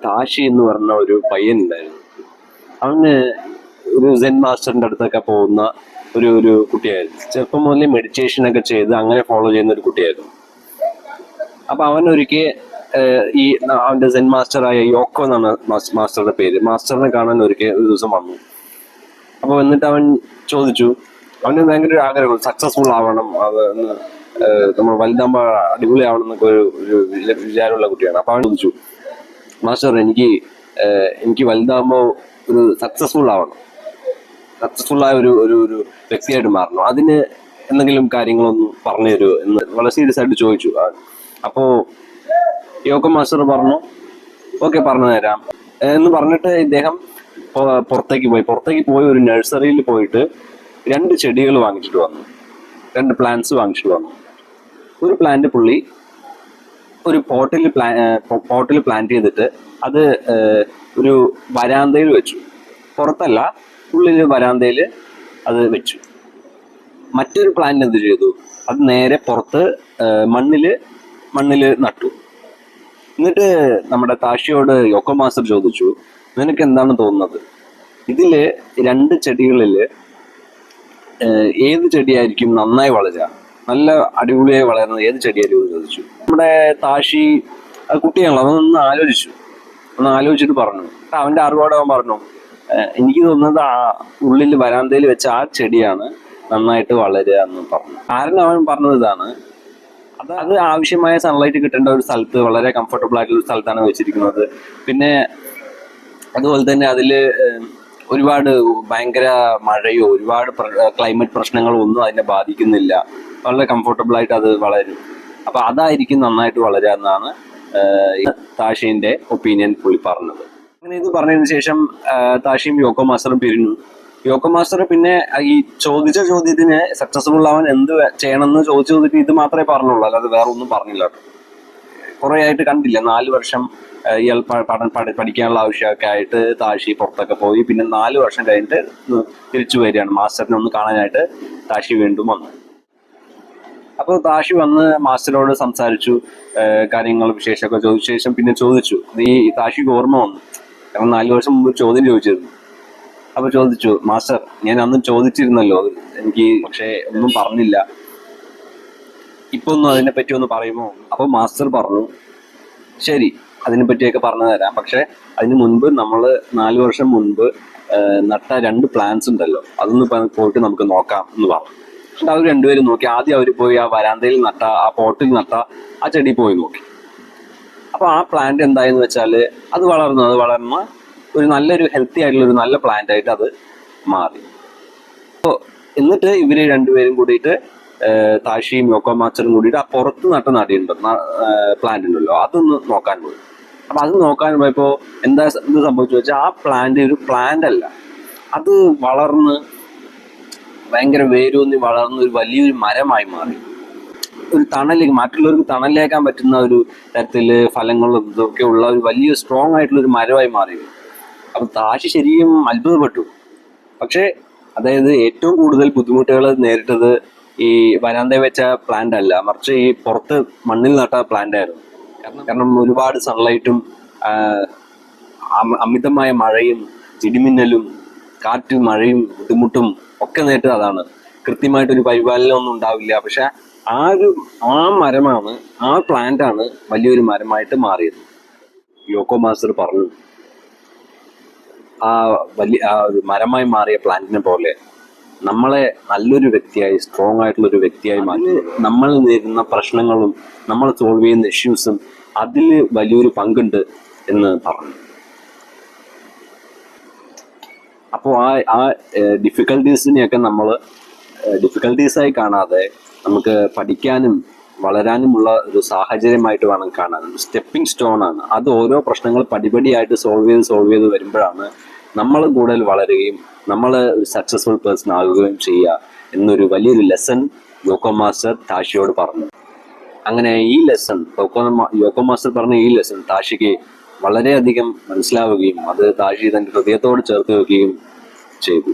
കാശി എന്ന് പറഞ്ഞ ഒരു പയ്യനുണ്ടായിരുന്നു. അവന് ഒരു സെൻ മാസ്റ്ററിന്റെ അടുത്തൊക്കെ പോകുന്ന ഒരു കുട്ടിയായിരുന്നു. ചെറുപ്പം മുതലേ മെഡിറ്റേഷനൊക്കെ ചെയ്ത് അങ്ങനെ ഫോളോ ചെയ്യുന്ന ഒരു കുട്ടിയായിരുന്നു. അപ്പൊ അവൻ ഒരിക്കൽ ഈ അവന്റെ സെൻ മാസ്റ്ററായ യോക്കോ എന്നാണ് മാസ്റ്ററുടെ പേര്. മാസ്റ്ററിനെ കാണാൻ ഒരു ദിവസം വന്നു. അപ്പൊ എന്നിട്ട് അവൻ ചോദിച്ചു, അവന് ഭയങ്കര ഒരു ആഗ്രഹം സക്സസ്ഫുൾ ആവണം, അത് നമ്മൾ വലുതാകുമ്പോൾ അടിപൊളിയാവണം എന്നൊക്കെ ഒരു വിചാരമുള്ള കുട്ടിയാണ്. അപ്പൊ അവൻ ചോദിച്ചു, മാസ്റ്റർ എനിക്ക് വലുതാകുമ്പോൾ ഒരു സക്സസ്ഫുൾ ആവണം, സക്സസ്ഫുൾ ആയ ഒരു വ്യക്തിയായിട്ട് മാറണം, അതിന് എന്തെങ്കിലും കാര്യങ്ങളൊന്നും പറഞ്ഞു തരുമോ എന്ന് വളരെ സീരിയസ് ആയിട്ട് ചോദിച്ചു. അപ്പോ യോഗ മാസ്റ്റർ പറഞ്ഞു, ഓക്കെ പറഞ്ഞു തരാം എന്ന് പറഞ്ഞിട്ട് ഇദ്ദേഹം പുറത്തേക്ക് പോയി ഒരു നഴ്സറിയിൽ പോയിട്ട് 2 ചെടികൾ വാങ്ങിച്ചിട്ട് വന്നു, 2 പ്ലാന്റ്സ് വാങ്ങിച്ചിട്ട് വന്നു. ഒരു പ്ലാന്റ് പുള്ളി ഒരു പോട്ടിൽ പ്ലാന്റ് ചെയ്തിട്ട് അത് ഒരു വരാന്തയിൽ വെച്ചു. പുറത്തല്ല, ഉള്ളിൽ വരാന്തയിൽ അത് വെച്ചു. മറ്റൊരു പ്ലാന്റ് എന്ത് ചെയ്തു, അത് നേരെ പുറത്ത് മണ്ണില് നട്ടു. എന്നിട്ട് നമ്മുടെ താഷിയോട് യോക്കോ മാസ്റ്റർ ചോദിച്ചു, നിനക്ക് എന്താണ് തോന്നുന്നത്, ഇതില് 2 ചെടികളിൽ ഏത് ചെടിയായിരിക്കും നന്നായി വളരുക, നല്ല അടിപൊളിയായി വളരുന്നത് ഏത് ചെടിയായിരിക്കും എന്ന് ചോദിച്ചു. നമ്മുടെ താഷി കുട്ടിയാണല്ലോ, അതൊന്ന് ആലോചിച്ചിട്ട് പറഞ്ഞു. അവന്റെ അറിവോടെ അവൻ പറഞ്ഞു, എനിക്ക് തോന്നുന്നത് ഉള്ളിൽ വരാന്തയിൽ വെച്ച ആ ചെടിയാണ് നന്നായിട്ട് വളരുക എന്ന് പറഞ്ഞു. കാരണം അവൻ പറഞ്ഞത് ഇതാണ്, അത് ആവശ്യമായ സൺലൈറ്റ് കിട്ടേണ്ട ഒരു സ്ഥലത്ത്, വളരെ കംഫർട്ടബിൾ ആയിട്ടുള്ള ഒരു സ്ഥലത്താണ് വെച്ചിരിക്കുന്നത്. പിന്നെ അതുപോലെ തന്നെ അതില് ഒരുപാട് ഭയങ്കര മഴയോ ഒരുപാട് ക്ലൈമറ്റ് പ്രശ്നങ്ങളോ ഒന്നും അതിനെ ബാധിക്കുന്നില്ല, വളരെ കംഫർട്ടബിൾ ആയിട്ട് അത് വളരും. അപ്പൊ അതായിരിക്കും നന്നായിട്ട് വളരുക എന്നാണ് താഷിന്റെ ഒപ്പീനിയൻ പുള്ളി പറഞ്ഞത്. അങ്ങനെ ഇത് പറഞ്ഞതിന് ശേഷം താഷിയും യോക്കോ മാസ്റ്ററും പിരിഞ്ഞു. യോക്കോ മാസ്റ്റർ പിന്നെ ഈ ചോദിച്ച ചോദ്യത്തിന് സക്സസ്ഫുൾ ആവാൻ എന്ത് ചെയ്യണമെന്ന് ചോദിച്ചു ഇത് മാത്രമേ പറഞ്ഞുള്ളൂ, അല്ലാതെ വേറെ ഒന്നും പറഞ്ഞില്ല. കുറെ ആയിട്ട് കണ്ടില്ല, 4 വർഷം ഇയാൾ പഠിക്കാനുള്ള ആവശ്യമൊക്കെ ആയിട്ട് താഷി പുറത്തൊക്കെ പോയി. പിന്നെ 4 വർഷം കഴിഞ്ഞിട്ട് തിരിച്ചു വരികയാണ്. മാസ്റ്ററിനെ ഒന്ന് കാണാനായിട്ട് താഷി വീണ്ടും വന്നു. അപ്പോൾ താഷി വന്ന് മാസ്റ്ററോട് സംസാരിച്ചു, കാര്യങ്ങൾ വിശേഷമൊക്കെ ചോദിച്ച ശേഷം പിന്നെ ചോദിച്ചു, ഈ താഷിക്ക് ഓർമ്മ വന്നു, കാരണം 4 വർഷം മുമ്പ് ചോദ്യം ചോദിച്ചിരുന്നു. അപ്പൊ ചോദിച്ചു, മാസ്റ്റർ ഞാൻ അന്ന് ചോദിച്ചിരുന്നല്ലോ, എനിക്ക് പക്ഷെ ഒന്നും പറഞ്ഞില്ല, ഇപ്പൊ ഒന്നും അതിനെപ്പറ്റി ഒന്ന് പറയുമോ? അപ്പൊ മാസ്റ്റർ പറഞ്ഞു, ശരി അതിനെ പറ്റിയൊക്കെ പറഞ്ഞു തരാം, പക്ഷെ അതിന് മുൻപ് നമ്മൾ 4 വർഷം മുൻപ് നട്ട 2 പ്ലാന്റ്സ് ഉണ്ടല്ലോ, അതൊന്ന് പോയിട്ട് നമുക്ക് നോക്കാം എന്ന് പറഞ്ഞു. എന്നിട്ട് അവർ രണ്ടുപേരും നോക്കി. ആദ്യം അവർ പോയി ആ വരാന്തയിൽ നട്ട, ആ പോട്ടിൽ നട്ട ആ ചെടി പോയി നോക്കി. അപ്പൊ ആ പ്ലാന്റ് എന്തായെന്ന് വെച്ചാല് അത് വളർന്ന് ഒരു നല്ലൊരു ഹെൽത്തി ആയിട്ടുള്ള ഒരു നല്ല പ്ലാന്റ് ആയിട്ട് അത് മാറി. അപ്പോൾ എന്നിട്ട് ഇവര് രണ്ടുപേരും കൂടിയിട്ട് താഷിയും യോക്കോ മാസ്റ്ററും കൂടിയിട്ട് ആ പുറത്ത് നട്ട പ്ലാന്റ് ഉണ്ടല്ലോ അതൊന്ന് നോക്കാൻ പോയി. അപ്പൊ അത് നോക്കാൻ പോയപ്പോ എന്ത് സംഭവിച്ചു വെച്ചാൽ ആ പ്ലാന്റ് ഒരു പ്ലാന്റ് അല്ല, അത് വളർന്ന് ഭയങ്കര വേരൂന്നി വളർന്ന് ഒരു വലിയൊരു മരമായി മാറി. ഒരു മറ്റുള്ളവർക്ക് തണലേക്കാൻ പറ്റുന്ന ഒരു തരത്തില് ഫലങ്ങളും ഇതൊക്കെ ഉള്ള ഒരു വലിയ സ്ട്രോങ് ആയിട്ടുള്ള ഒരു മരമായി മാറി. അപ്പൊ താഷി ശരിക്കും അത്ഭുതപ്പെട്ടു. പക്ഷെ അതായത് ഏറ്റവും കൂടുതൽ ബുദ്ധിമുട്ടുകൾ നേരിട്ടത് ഈ വരാന്തയിൽ വെച്ച പ്ലാന്റ് അല്ല, മറിച്ച് ഈ പുറത്ത് മണ്ണിൽ നട്ട പ്ലാന്റ് ആയിരുന്നു. കാരണം ഒരുപാട് സൺലൈറ്റും അമിതമായ മഴയും ഇടിമിന്നലും കാറ്റും മഴയും ബുദ്ധിമുട്ടും ഒക്കെ നേരിട്ടത് അതാണ്. കൃത്യമായിട്ടൊരു പരിപാലനം ഒന്നും ഉണ്ടാവില്ല. പക്ഷെ ആ മരമാണ്, ആ പ്ലാന്റ് ആണ് വലിയൊരു മരമായിട്ട് മാറിയത്. യോക്കോ മാസ്റ്റർ പറഞ്ഞു, ആ ഒരു മരമായി മാറിയ പ്ലാന്റിനെ പോലെ നമ്മളെ നല്ലൊരു വ്യക്തിയായി, സ്ട്രോങ് ആയിട്ടുള്ള ഒരു വ്യക്തിയായി മാറ്റി നമ്മൾ നേരിടുന്ന പ്രശ്നങ്ങളും നമ്മൾ സോൾവ് ചെയ്യുന്ന ഇഷ്യൂസും അതിൽ വലിയൊരു പങ്കുണ്ട് എന്ന് പറഞ്ഞു. അപ്പോൾ ആ ഡിഫിക്കൽട്ടീസിനെയൊക്കെ നമ്മൾ ഡിഫിക്കൽട്ടീസായി കാണാതെ നമുക്ക് പഠിക്കാനും വളരാനുമുള്ള ഒരു സാഹചര്യമായിട്ട് വേണം കാണാൻ. സ്റ്റെപ്പിംഗ് സ്റ്റോൺ ആണ് അത്. ഓരോ പ്രശ്നങ്ങൾ പടിപടിയായിട്ട് സോൾവ് ചെയ്ത് വരുമ്പോഴാണ് നമ്മൾ കൂടുതൽ വളരുകയും നമ്മൾ ഒരു സക്സസ്ഫുൾ പേഴ്സൺ ആകുകയും ചെയ്യുക എന്നൊരു വലിയൊരു ലെസൺ യോക്കോ മാസ്റ്റർ താഷിയോട് പറഞ്ഞു. അങ്ങനെ ഈ ലെസൺ യോക്കോ മാസ്റ്റർ പറഞ്ഞ ഈ ലെസൺ താഷിക്ക് വളരെയധികം മനസ്സിലാവുകയും അത് താഷി തന്റെ ഹൃദയത്തോട് ചേർത്ത് വെക്കുകയും ചെയ്തു.